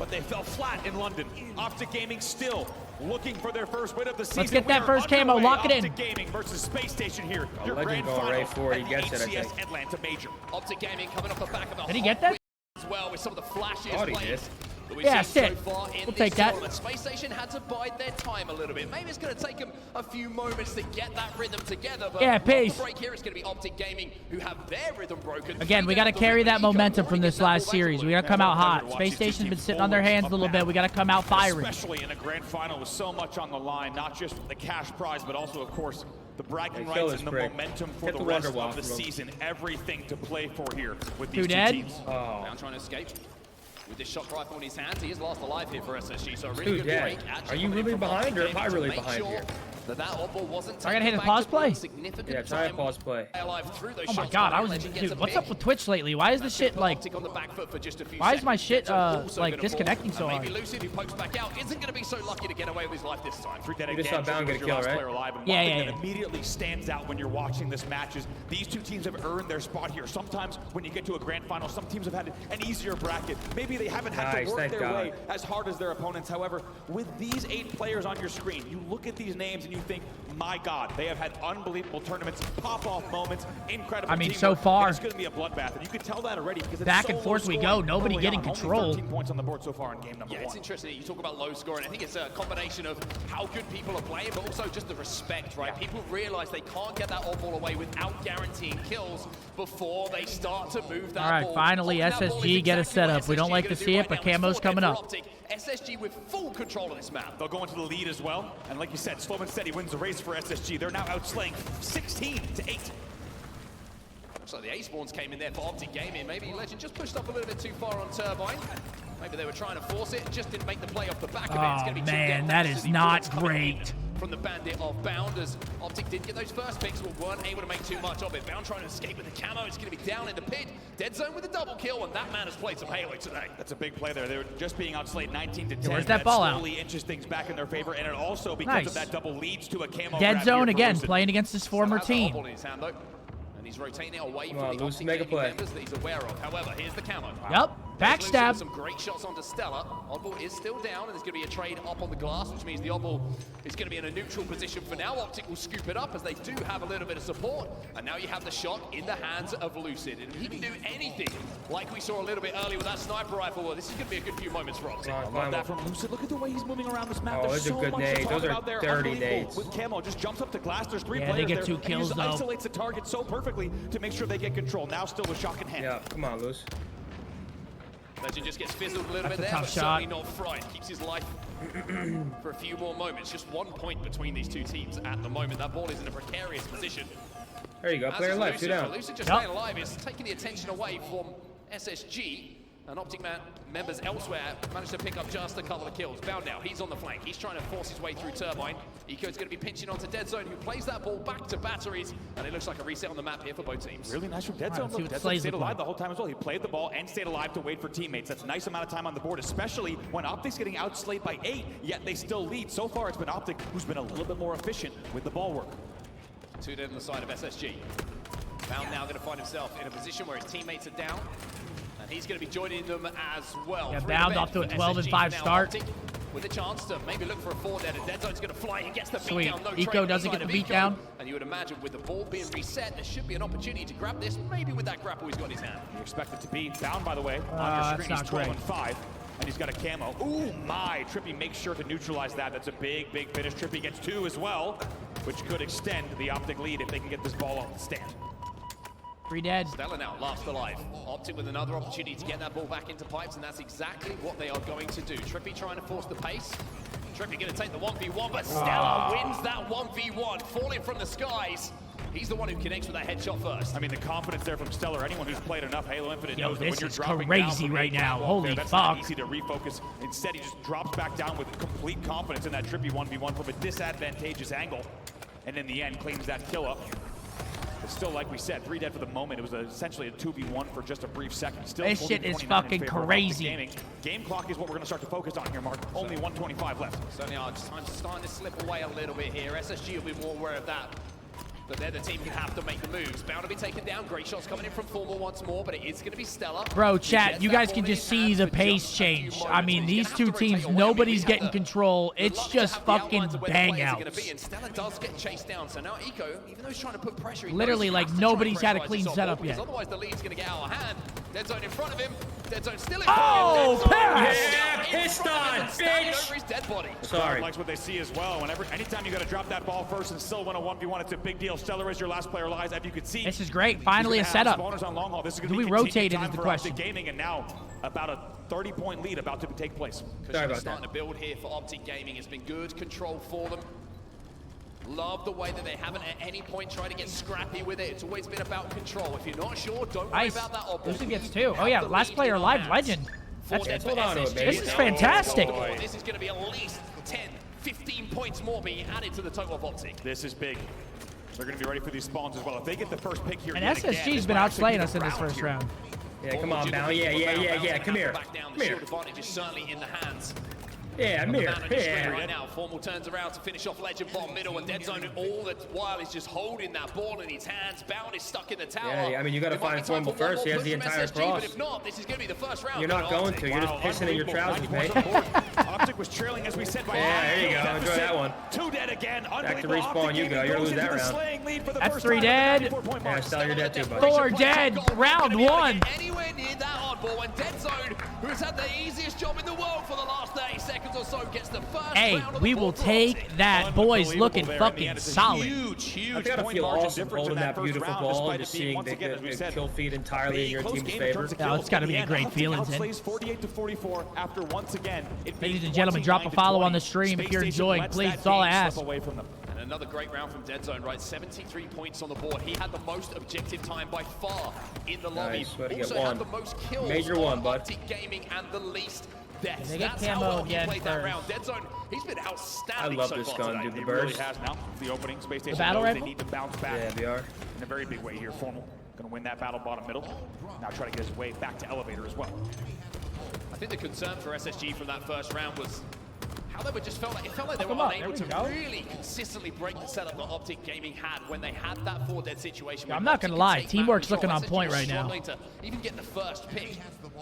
but they fell flat in London. Optic Gaming still looking for their first win of the season. Let's get that first camo. Lock it in. Optic Gaming versus Space Station here. Your grand final right for it. He at gets the it, I HCS think. Atlanta Major. Optic Gaming coming off the back of a Did he get that? as well with some of the flashiest Thought he plays did. that we've Yeah, seen sit. so far in We'll this take that. tournament. Space Station had to bide their time a little bit. Maybe it's going to take them a few moments to get that rhythm together. But Yeah, off peace. the break here, it's going to be Optic Gaming who have their rhythm broken. Again, we got to carry that momentum from this last series. We got to come out hot. Watch Space these Station's two been teams sitting on their hands a little bit. We got to come out firing. Especially in a grand final with so much on the line, not just the cash prize, but also, of course, the bragging Hey, kill rights and the this prick. momentum for Get the the rest Wonder Wall of the from him. season. Everything to play for here with these Two two dead? teams. Oh. Now trying to escape. With this shock rifle in his hands, he is last alive here for SSG, so a really Dude, good yeah. break. Are you really behind, or am I really behind here? That oddball wasn't I gotta hit taken a back pause to play? significant Yeah, try a time. pause play. Alive through those Oh my shots, god, but I was Legend gets dude, a what's pick. up with Twitch lately? Why is the shit like Optic on the back foot for just a few why is my seconds. shit Deadzone's also like gonna disconnecting fall, so and hard? maybe Lucid, who pokes back out, isn't going to be so lucky to get away with his life this time. Free dead You just again, saw Bound Triple get was your a kill, last right? player alive, and Yeah, one thing yeah, that yeah. immediately stands out when you're watching this match is these two teams have earned their spot here. Sometimes when you get to a grand final, some teams have had an easier bracket. Maybe they haven't had Nice, to work thank their God. way as hard as their opponents. However, with these 8 players on your screen, you look at these names and you think, my God, they have had unbelievable tournaments, pop-off moments, incredible I mean, teamwork, so far, and it's going to be a bloodbath, and you can tell that already because it's back so and forth we low-scoring go. Nobody early getting on. Only control. 13 points on the board so far in game number Yeah, 1. it's interesting. You talk about low scoring. I think it's a combination of how good people are playing, but also just the respect, right? People realize they can't get that odd ball away without guaranteeing kills before they start to move that All right, ball. finally, Holding that ball SSG is get a exactly what setup. We don't SSG like are to gonna see do it, right but now. Camo's It's 4 coming for up. Optic. SSG with full control of this map. They'll go into the lead as well, and like you said, slow and steady wins the race for SSG. They're now outslaying 16-8. Looks like the A-spawns came in there for Optic Gaming. Maybe Legend just pushed up a little bit too far on Turbine. Maybe they were trying to force it, just didn't make the play off the back of it. It's Oh gonna be two man, dead that matches. is The not bullets coming in great. From the Bandit of Bound, as Optic did get those first picks, but weren't able to make too much of it. Bound trying to escape with the camo. It's going to be down in the pit. Dead Zone with a double kill, and that man has played some Halo today. That's a big play there. They were just being outslayed 19-10. where's that ball out? slowly inches things back in their favor, and it also, because Nice. of that double, leads to a camo Dead grab zone here for again, Lucid. playing against his former Has that team. ball in his hand, though. And he's rotating it away Come from on, the Lucy, Optic make a Gaming play. members that he's aware of. However, here's the camo. Yep, There's Lucid with backstab. some great shots onto Stella. Oddball is still down, and there's going to be a trade up on the glass, which means the Oddball is going to be in a neutral position for now. Optic will scoop it up as they do have a little bit of support. And now you have the shot in the hands of Lucid. And he can do anything, like we saw a little bit earlier with that sniper rifle. Well, this is going to be a good few moments for Optic. I love that from Lucid. Look at the way he's moving around this map. Oh, There's those are so good much nades. to talk Those are about there. dirty Unbelievable. nades. With camo, just jumps up to glass. There's 3 Yeah, players they get there, 2 and he kills, just though. isolates the target so perfectly to make sure they get control. Now still with shock in hand. Yeah, come on, Luz. Legend just gets fizzled a little That's bit a there, tough but shot. certainly not fried. Keeps his life for a few more moments. Just 1 point between these two teams at the moment. That ball is in a precarious position. There you go, As player is left, 2 Lucid. down. Lucid just Yep. staying alive is taking the attention away from SSG. And Optic members elsewhere managed to pick up just a couple of kills. Bound now, he's on the flank. He's trying to force his way through Turbine. Eco's going to be pinching onto Dead Zone, who plays that ball back to batteries. And it looks like a reset on the map here for both teams. Really nice from Dead All Zone. right, let's see Look, what Dead Zone Slays stayed look alive like. the whole time as well. He played the ball and stayed alive to wait for teammates. That's a nice amount of time on the board, especially when Optic's getting outslayed by 8, yet they still lead. So far, it's been Optic who's been a little bit more efficient with the ball work. 2 dead on the side of SSG. Bound now going to find himself in a position where his teammates are down. And he's going to be joining them as well. Yeah, 3 Bound to off to a bed for 12 and SSG 5 for now. start. Optic with a chance to maybe look for a 4 dead. And Dead Zone's going to fly. He gets the Sweet. beat down. No Eco trade on doesn't side get the of beat Eco. down. And you would imagine with the ball being reset, there should be an opportunity to grab this, maybe with that grapple he's got in his hand. You expect it to be. Bound, by the way, on that's your screen, he's not 12 great. and 5. And he's got a camo. Ooh, my. Trippy makes sure to neutralize that. That's a big, big finish. Trippy gets 2 as well, which could extend the Optic lead if they can get this ball off the stand. 3 dead. Stella now last alive. Optic with another opportunity to get that ball back into pipes, and that's exactly what they are going to do. Trippy trying to force the pace. Trippy going to take the 1v1, but Stella wins that 1v1, falling from the skies. He's the one who connects with that headshot first. I mean, the confidence there from Stellar. Anyone who's played enough Halo Infinite Yo, knows that this when you're is dropping crazy down from right the now. catwalk Holy there, that's fuck. not easy to refocus. Instead, he just drops back down with complete confidence in that Trippy 1v1 from a disadvantageous angle. And in the end, cleans that kill up. But still, like we said, 3 dead for the moment. It was essentially a 2v1 for just a brief second. Still, This shit is 29 in fucking favor of Optic crazy. Gaming. Game clock is what we're going to start to focus on here, Mark. Only 125 left. Certainly are. Just time to start to slip away a little bit here. SSG will be more aware of that. But they're the team who have to make the moves. Bound to be taken down. Great shots coming in from Formal once more, but it is going to be Stella. Bro, chat, you guys can just see the pace change. I mean, these two teams, nobody's getting control. It's just fucking bang outs. And Stella does get chased down. So now Eco, even though he's trying to put pressure, Literally, like, nobody's had a clean setup yet. Otherwise, the lead's going to get out of hand. Dead Zone in front of him. Dead Zone still in Oh, front of him. pass! Yeah, pissed on, bitch! Over his dead body. Sorry. Likes what they see as well. Anytime you got to drop that ball first and still win a 1v1, it's a big deal. Stellar is your last player alive, as you can see. This is great. Finally a setup. On long haul. This is Do be we rotate it is the for question. Optic Gaming, and now about a 30-point lead about to take place. Sorry about Starting that. to build here for Optic Gaming. It's been good control for them. Love the way that they haven't at any point tried to get scrappy with it. It's always been about control. If you're not sure, don't worry Nice. about that. Lucy gets two. Oh, yeah. Last player alive, legend. That's Hold on to it, baby. This is fantastic. This is going to be at least 10, 15 points more being added to the total of Optic. This is big. They're going to be ready for these spawns as well. If they get the first pick here, And yet SSG's again, been this might actually outplaying be us in the this first here. round. Yeah, come on, Bound. Yeah. Come here. Back down. Come The here. shield advantage is certainly in the hands. Yeah, I'm here. Yeah. Right now, Formal turns around to finish off Legend bottom middle, and Dead Zone all the while is just holding that ball in his hands. Bound is stuck in the tower. Yeah, I mean, you got to It might find be time Formal for one first. more He has push the from entire SSG, cross. But if not, this is going to be the first round. You're not for going Optic. to. You're just pissing in your trousers, mate. Optic was trailing, as we said, by Yeah, there you go. Enjoy that one. 2 dead again. Back to respawn you go. You're going to lose that round. That's 3 dead. Yeah, Stella, you're dead too, bud. 4 dead. Round 1. Anywhere near that oddball, when Dead Zone, who has had the easiest job in the world for the last 30 seconds or so, gets the first Hey, round of we the will board for take Optic. that. Boys looking Unbelievable there. In the fucking end, it's a solid. Huge I gotta point feel margin awesome difference in holding that first beautiful round, ball despite and it just being, seeing once again, as we the said, kill feed entirely in your close team's game in favor. terms of Yeah, kills. it's gotta In be the a end, great Optic feeling, Tim. outslays 48-44 after once again it being Ladies and gentlemen, drop a follow on the stream if you're Space Station enjoying. lets Please, that that's all I game ask. slip away from them. And another great round from Dead Zone, right? 73 points on the board. He had the most objective time by far in the lobby. Nice, way to get Also one. had the most kills Major on one, bud. Optic Gaming and the least deaths. They get That's how camo well he again played that first. round. Dead Zone, he's been I outstanding love so this far gun, today. dude. The He really burst. has now. The opening Space Station battle knows rifle? they need to bounce back Yeah, they are. in a very big way here. Formal going to win that battle bottom middle. Now try to get his way back to elevator as well. I think the concern for SSG from that first round was how they were just felt like they were Come on, unable there to we go. really consistently break the setup that Optic Gaming had when they had that 4 dead situation. Yeah, where I'm not Optic gonna could lie, take teamwork's back control. looking on point SSG was right now. struggling to even get the first pick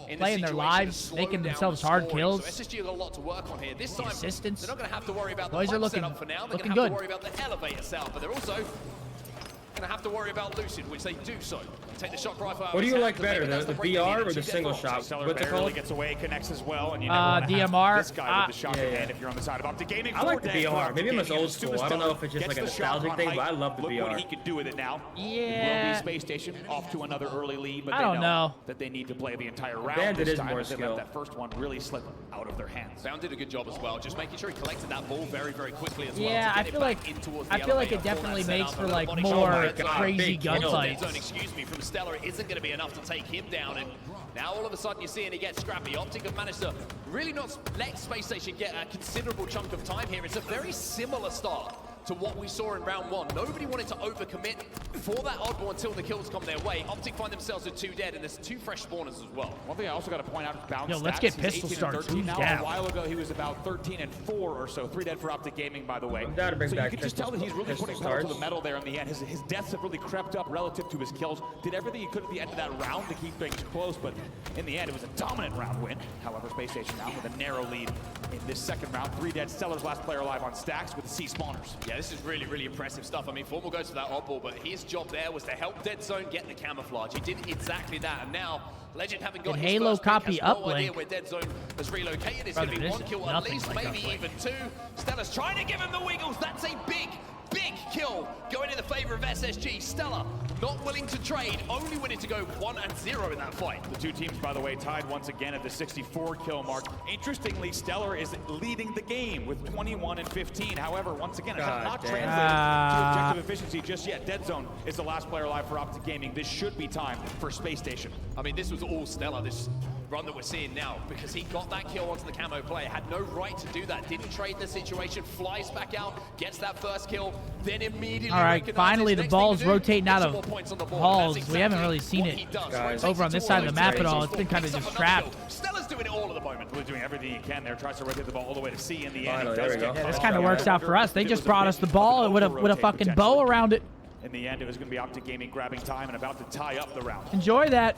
in Playing the their situation lives, to slow making down themselves the hard scoring. kills. So SSG have got a lot to work on here. This The time, assistance. they're not going to have to worry about the Boys are pipe looking- setup for now. They're looking going to have good. to worry about the elevator setup, but they're also going to have to worry about Lucid, which they do so. Take the shock rifle out What of do his you hand, like but maybe better, that's the break BR they or need. the Two single dead shot? Stellar What's it barely called? gets away, connects as well, and you never want to DMR, have this guy with the shot in yeah. hand if you're on the side of Optic Gaming. I like the 4 dead for BR. Optic Maybe I'm Gaming, just old and as soon as school. I don't know Stellar if it's just gets like a the shot nostalgic on thing, height, but I love the look BR. what he can do with it now. It will Yeah. be Space Station off to another early lead, but I they don't know. that they need to play the entire round Bandit this is time more as they skill. let that first one really slip out of their hands. Bound did a good job as well, just making sure he collected that ball very, very quickly as well. Yeah, to I get feel it like back in towards the I feel like it elevator for that definitely setup. makes A for little like body more shot. God, crazy big kill. gunfights. Zone, excuse me, from Stellar isn't going to be enough to take him down, and now all of a sudden you're seeing he gets scrappy. Optic have managed to really not let Space Station get a considerable chunk of time here. It's a very similar start to what we saw in round 1. Nobody wanted to overcommit for that oddball until the kills come their way. Optic find themselves with 2 dead, and there's 2 fresh spawners as well. One thing I also got to point out is Bounce. Yo, let's stats. get He's pistol 18 and starts. 13 Who's now. down? A while ago, he was about 13-4 or so. 3 dead for Optic Gaming, by the way. I'm down to bring so back you can just tell that he's really pistol putting pedal to the starts. metal there in the end. His deaths have really crept up relative to his kills. Did everything he could at the end of that round to keep things close, but in the end, it was a dominant round win. However, Space Station now with a narrow lead in this second round. 3 dead. Stellar's last player alive on stacks with the C spawners. Yeah, this is really, really impressive stuff. I mean, Formal goes for that oddball, but his job there was to help Dead Zone get the camouflage. He did exactly that, and now Legend having got Can his Halo first pick, copy has no uplink? idea where Dead Zone has relocated. It's Brother, going to be this 1 is kill at nothing least, like maybe uplink. even 2. Stella's trying to give him the wiggles. That's a big, big kill going in the favor of SSG. Stella not willing to trade, only willing to go 1-0 in that fight. The two teams, by the way, tied once again at the 64 kill mark. Interestingly, Stellar is leading the game with 21 and 15. However, once again, it has God not damn. translated to objective efficiency just yet. Dead Zone is the last player alive for Optic Gaming. This should be time for Space Station. I mean, this was all Stella, this run that we're seeing now, because he got that kill onto the camo player, had no right to do that, didn't trade the situation, flies back out, gets that first kill, then immediately All right, recognizes finally the next thing ball's to do, rotating get out some of more points on the board, halls. and that's We haven't really exactly seen what it he does. Guys, over on this side of the map at all. It's been kind of just trapped. Stella's doing it all at the moment. Really doing everything he can there, tries to rotate the ball all the way to C in the end. Finally, He there does we go. get Yeah, caught This off kind of guard. works out for us. They It just was a brought big us the ball with a rotate fucking bow potentially. around it. In the end, it was going to be Optic Gaming grabbing time and about to tie up the round. Enjoy that.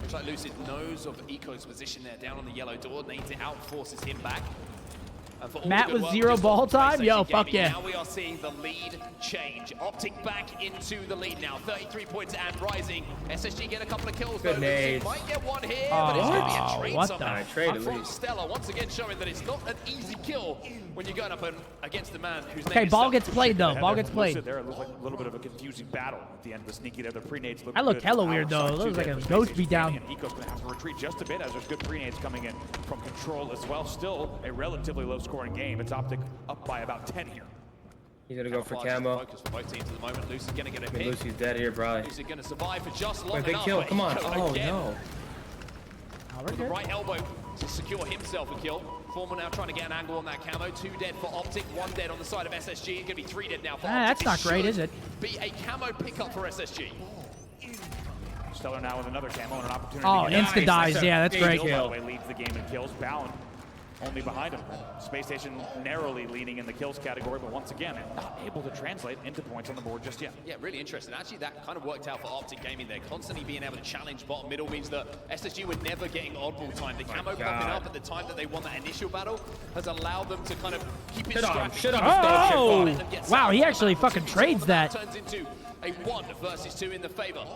Looks like Lucid knows of Eco's position there, down on the yellow door. Needs it out, forces him back. Matt with 0 ball time? Yo, fuck yeah. Now we are seeing the lead change. Optic back into the lead now. 33 points and rising. SSG get a couple of kills though. Lucid might get one here, but it's going to be a trade what somehow. the? From Stella, once again showing that it's not an easy kill when you're going up against the man who's Okay, ball gets played though. Ball gets played. There, it looked like a little bit of a confusing battle at the end of the sneaky there. The pre-nades looked I looked good. hella weird though. It looks like a ghost beat down. And Eco's going to have to retreat just a bit as there's good pre-nades coming in from control as well. Still a relatively low-scoring game. It's Optic up by about 10 here. He's gonna go for camo. Focus for both teams at the moment. Lucy's going to get a I mean, pick. Lucy's dead here, probably. Lucy's going to survive for just long Wait, big enough. kill. but Come on. Eco Oh, again no. with the right elbow to secure himself a kill. Formal now trying to get an angle on that camo. 2 dead for Optic, 1 dead on the side of SSG. It's going to be 3 dead now for Optic. That's not great, is it? Be a camo pickup for SSG. Stellar now with another camo and an opportunity. Oh, to get insta dies. Yeah, that's great. By the way, leads the game in kills. Bound only behind him. Space Station narrowly leading in the kills category, but once again, not able to translate into points on the board just yet. Yeah, really interesting. Actually, that kind of worked out for Optic Gaming there. Constantly being able to challenge bottom middle means that SSG were never getting oddball time. The camo popping up at the time that they won that initial battle has allowed them to kind of keep it scrappy. Shut up. Oh! Wow, he actually fucking trades that. Turns into a 1 versus 2 in the favor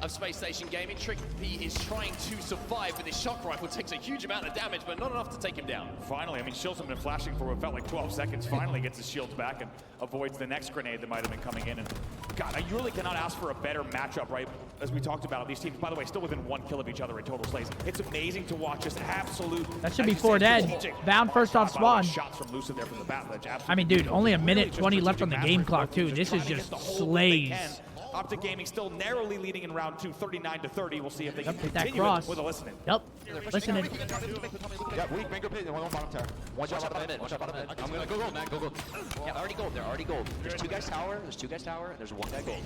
of Space Station Gaming. Trippy is trying to survive, but this shock rifle takes a huge amount of damage, but not enough to take him down. Finally, I mean, shields have been flashing for what felt like 12 seconds. Finally gets his shields back and avoids the next grenade that might have been coming in. And God, I really cannot ask for a better matchup, right? As we talked about, these teams, by the way, still within 1 kill of each other in total slays. It's amazing to watch this absolute. That should be 4 dead. Bound first off spawn. Shots from Lucid there from the bat ledge. I mean, dude, only a minute 20 left on the game clock too. This is just slays. Optic Gaming still narrowly leading in round 2, 39-30. We'll see if they can Hit that continue cross. it with a listening. Yep, listening. Yeah, weak, mango pit, and one on bottom tower. One shot bottom mid, one shot bottom mid. I'm gonna go gold, man, go gold. Yeah, already gold, they're already gold. There's 2 guys tower, and there's 1 guy gold.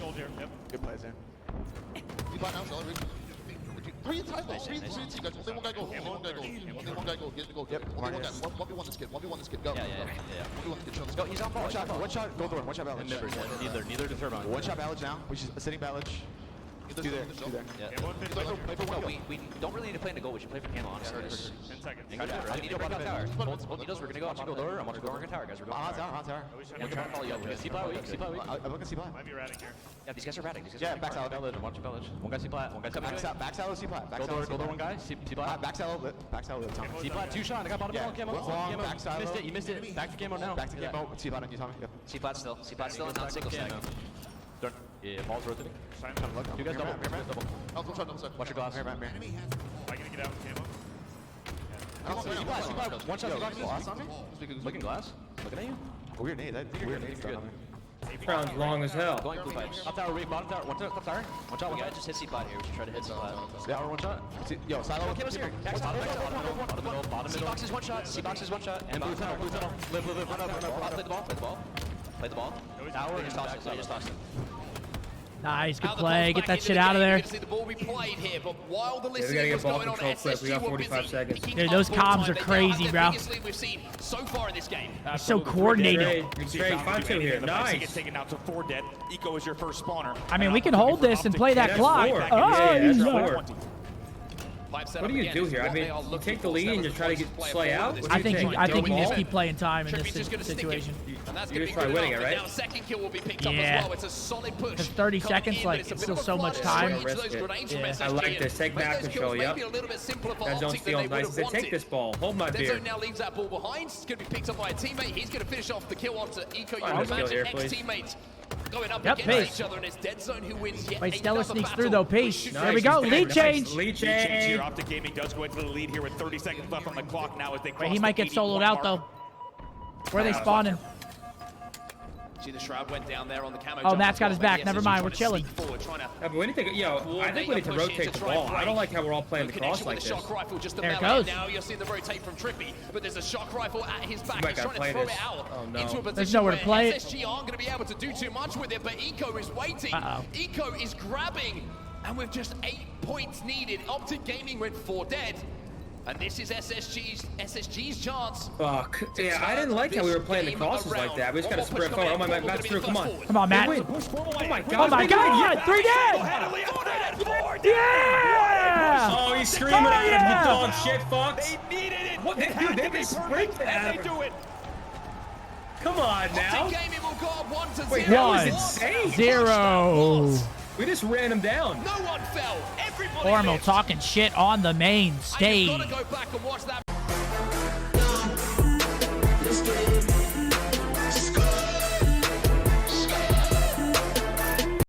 Good plays there. You buy now, Stellar, 3 times though, 3 guys, only 1 guy gold, only 1 guy gold, only 1 guy gold, get the gold, Yep, only 1 guy, 1v1 this kid, 1v1 this kid, go, Yeah. 1v1 this kid, show this Go, guy. he's on ball. One shot, gold door, one shot ballage. Neither to turbine. One shot ballage now, which is a sitting ballage. Do there. No, we don't really need to play in the goal. We should play for camo, honestly. 10 seconds. I need to break out tower. Hold me does. We're gonna go up to door. I'm watching door. We're gonna tower, guys. We're going On tower. tower. I'm trying to follow you up. See plat weak. See plat weak. I'm looking C plat. Might be ratting here. Yeah, these guys are ratting. These guys Yeah, are back salad. village. I'm watching village. One guy see plat. One guy coming. Back salad, C plat. Back Gold salad, door. Gold door. One guy. See plat. Back salad lit. Back salad lit. Tommy. See plat. 2 shot. I got bottom Yeah, middle camo. long, Camo. back side Missed low. it. You missed it. Back to camo now. Back to camo. C plat on you, Tommy. Yep. See plat still. See plat still. Not single stack. Yeah, ball's rotating. You guys double. Double. Oh, don't try, don't try. Watch your glass. Am I gonna get out with camo? See plat. See plat. One shot. Glass on me? Looking glass. Looking at you. Weird nade. Weird nade. Good. Round's long as hell. Going blue pipes. Up tower, weak, bottom tower, one top tower. One shot, one guy just hit C plat here. We should try to hit C plat. Tower one shot. Yo, silo. Camo's here. Bottom middle. C box is one shot. C box is one shot. And blue tunnel. Live. Run up. Play the ball. Play the ball. Tower. Just toss it. Nice, good play. Get that shit out of there. You can see the ball be played here, but while the we gotta listening get was ball going on, control quick. We got SSG were 45 busy seconds. picking Dude, up those ball comms time. are They now crazy, have bro. the biggest lead we've seen so far in this game. It's so Trade. coordinated. Good trade. 5-2 here. Nice. Get taken out to 4 dead. Eco is your first spawner. I mean, we can hold this and play that That's clock. 4. Oh, Yeah, that's no. 4. What do you do here? I mean, you take the lead and just try to get slay out? What do I think take? you just Ball? keep playing time in Trippy's this just gonna stick him. situation. And that's You gonna just be try good winning enough. it, right? Now second kill will be picked up Yeah. as well. It's a solid push. Because 30 coming seconds, in, like, but it's a it's bit still of a so much flood time. range, those Risk it. grenades from Yeah. SSG, I like this. Take and make back those control, kills yep. maybe a little bit simpler for That zone Optic than they steals would nice. have They wanted. take this ball. Hold my beer. Deadzone now leaves that ball behind. It's going to be picked up by a teammate. He's going to finish off the kill onto Eco. You Alright, can let's kill imagine here, please. ex-teammates going up Yep, against pace. each other, and it's Deadzone who wins yet Wait, Stella another sneaks battle. through though. We Pace. should There we go. Nice. Lead change. Lead Change change. here. Optic Gaming does go into the lead here with 30 seconds left on the clock now as they cross Wait, he might the get soloed 81 out mark. though. Where are they spawning? See the shroud went down there on the camo. Oh, jump Matt's as got well. his back. Maybe Never SSG mind, trying we're to chilling. sneak forward, trying to Yeah, but we need to, I think we need to rotate the ball. I don't like how we're all playing the cross connection like with this. the shock rifle just There it about goes. now. You're seeing the rotate from Trippy, but there's a shock rifle at his back. might He's gotta trying to play throw this. it out Oh, no. into a position There's nowhere to where play it. SSG aren't going to be able to do too much with it, but Eco is waiting. Uh-oh. Eco is grabbing, and with just 8 points needed, Optic Gaming went 4 dead. And this is SSG's chance. Fuck. Yeah, I didn't like how we were playing the crosses like that. We just gotta spread forward. Oh my, Matt's through. Come on. Come on, Matt. Wait. Oh my god. Oh my god. 3 dead. Yeah. Oh, he's screaming at him, you dog shit fucks. They needed it. What they do? They sprint at him. do it. Come on now. Optic Gaming will go up 1-0. Wait, that was insane. 0. We just ran him down. No one fell. Everybody Ormo lived. talking shit on the main And stage. you've got to go back and watch that.